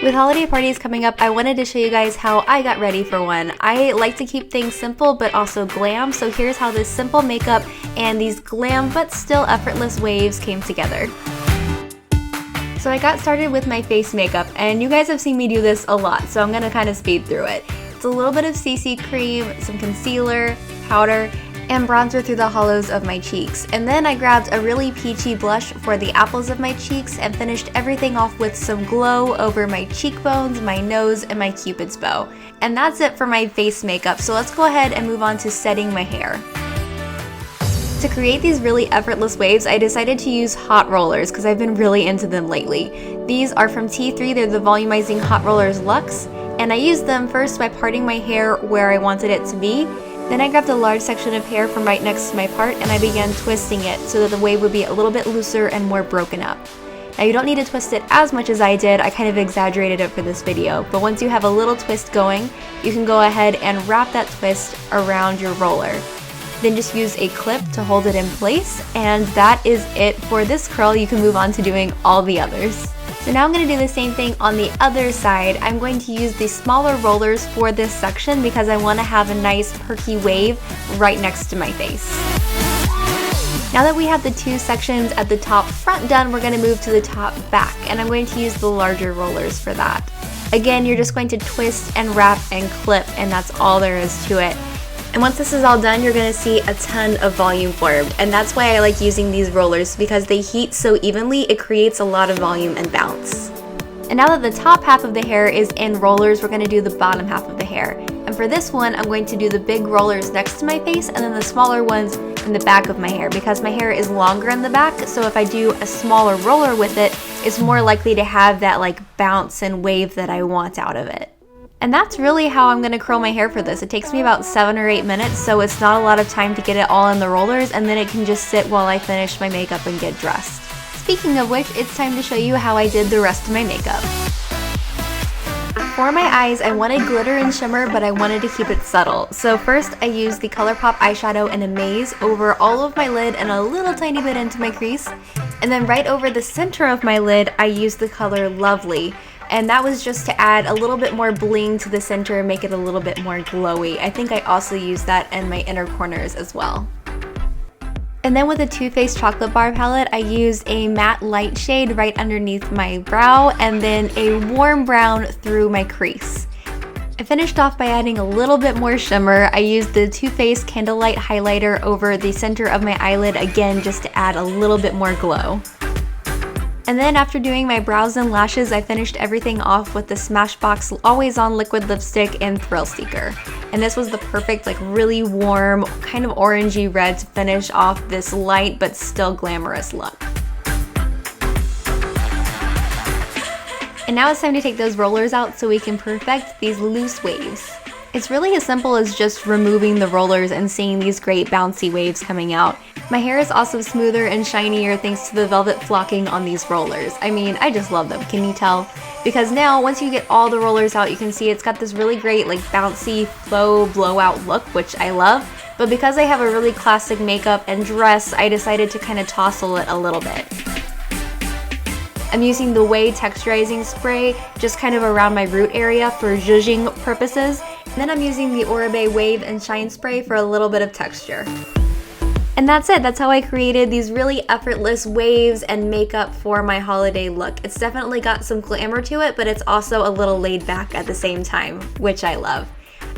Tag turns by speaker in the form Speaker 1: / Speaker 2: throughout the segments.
Speaker 1: With holiday parties coming up, I wanted to show you guys how I got ready for one. I like to keep things simple but also glam, so here's how this simple makeup and these glam but still effortless waves came together. So I got started with my face makeup, and you guys have seen me do this a lot, so I'm gonna kind of speed through it. It's a little bit of CC cream, some concealer, powder, and bronzer through the hollows of my cheeks. And then I grabbed a really peachy blush for the apples of my cheeks and finished everything off with some glow over my cheekbones, my nose, and my cupid's bow. And that's it for my face makeup, so let's go ahead and move on to setting my hair. To create these really effortless waves, I decided to use hot rollers because I've been really into them lately. These are from T3, they're the Volumizing Hot Rollers Luxe, and I used them first by parting my hair where I wanted it to be. Then I grabbed a large section of hair from right next to my part and I began twisting it so that the wave would be a little bit looser and more broken up. Now you don't need to twist it as much as I did, I kind of exaggerated it for this video, but once you have a little twist going, you can go ahead and wrap that twist around your roller. Then just use a clip to hold it in place, and that is it for this curl. You can move on to doing all the others. So now I'm going to do the same thing on the other side. I'm going to use the smaller rollers for this section because I want to have a nice perky wave right next to my face. Now that we have the two sections at the top front done, we're going to move to the top back, and I'm going to use the larger rollers for that. Again, you're just going to twist and wrap and clip, and that's all there is to it. And once this is all done, you're going to see a ton of volume formed, and that's why I like using these rollers, because they heat so evenly, it creates a lot of volume and bounce. And now that the top half of the hair is in rollers, we're going to do the bottom half of the hair. And for this one, I'm going to do the big rollers next to my face and then the smaller ones in the back of my hair, because my hair is longer in the back, so if I do a smaller roller with it, it's more likely to have that like bounce and wave that I want out of it. And that's really how I'm going to curl my hair for this. It takes me about 7 or 8 minutes, so it's not a lot of time to get it all in the rollers, and then it can just sit while I finish my makeup and get dressed. Speaking of which, it's time to show you how I did the rest of my makeup. For my eyes, I wanted glitter and shimmer, but I wanted to keep it subtle. So first, I used the ColourPop eyeshadow in a maze over all of my lid and a little tiny bit into my crease. And then right over the center of my lid, I used the color Lovely. And that was just to add a little bit more bling to the center and make it a little bit more glowy. I think I also used that in my inner corners as well. And then with the Too Faced Chocolate Bar palette, I used a matte light shade right underneath my brow and then a warm brown through my crease. I finished off by adding a little bit more shimmer. I used the Too Faced Candlelight highlighter over the center of my eyelid again just to add a little bit more glow. And then after doing my brows and lashes, I finished everything off with the Smashbox Always On Liquid Lipstick in Thrill Seeker. And this was the perfect, like really warm, kind of orangey red to finish off this light but still glamorous look. And now it's time to take those rollers out so we can perfect these loose waves. It's really as simple as just removing the rollers and seeing these great bouncy waves coming out. My hair is also smoother and shinier thanks to the velvet flocking on these rollers. I mean, I just love them, can you tell? Because now, once you get all the rollers out, you can see it's got this really great like bouncy faux blowout look, which I love. But because I have a really classic makeup and dress, I decided to kind of tousle it a little bit. I'm using the OUAI Texturizing spray just kind of around my root area for zhuzhing purposes. And then I'm using the Oribe Wave and Shine spray for a little bit of texture. And that's it. That's how I created these really effortless waves and makeup for my holiday look. It's definitely got some glamour to it, but it's also a little laid back at the same time, which I love.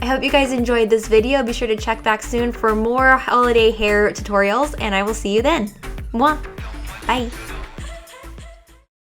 Speaker 1: I hope you guys enjoyed this video. Be sure to check back soon for more holiday hair tutorials, and I will see you then. Mwah! Bye!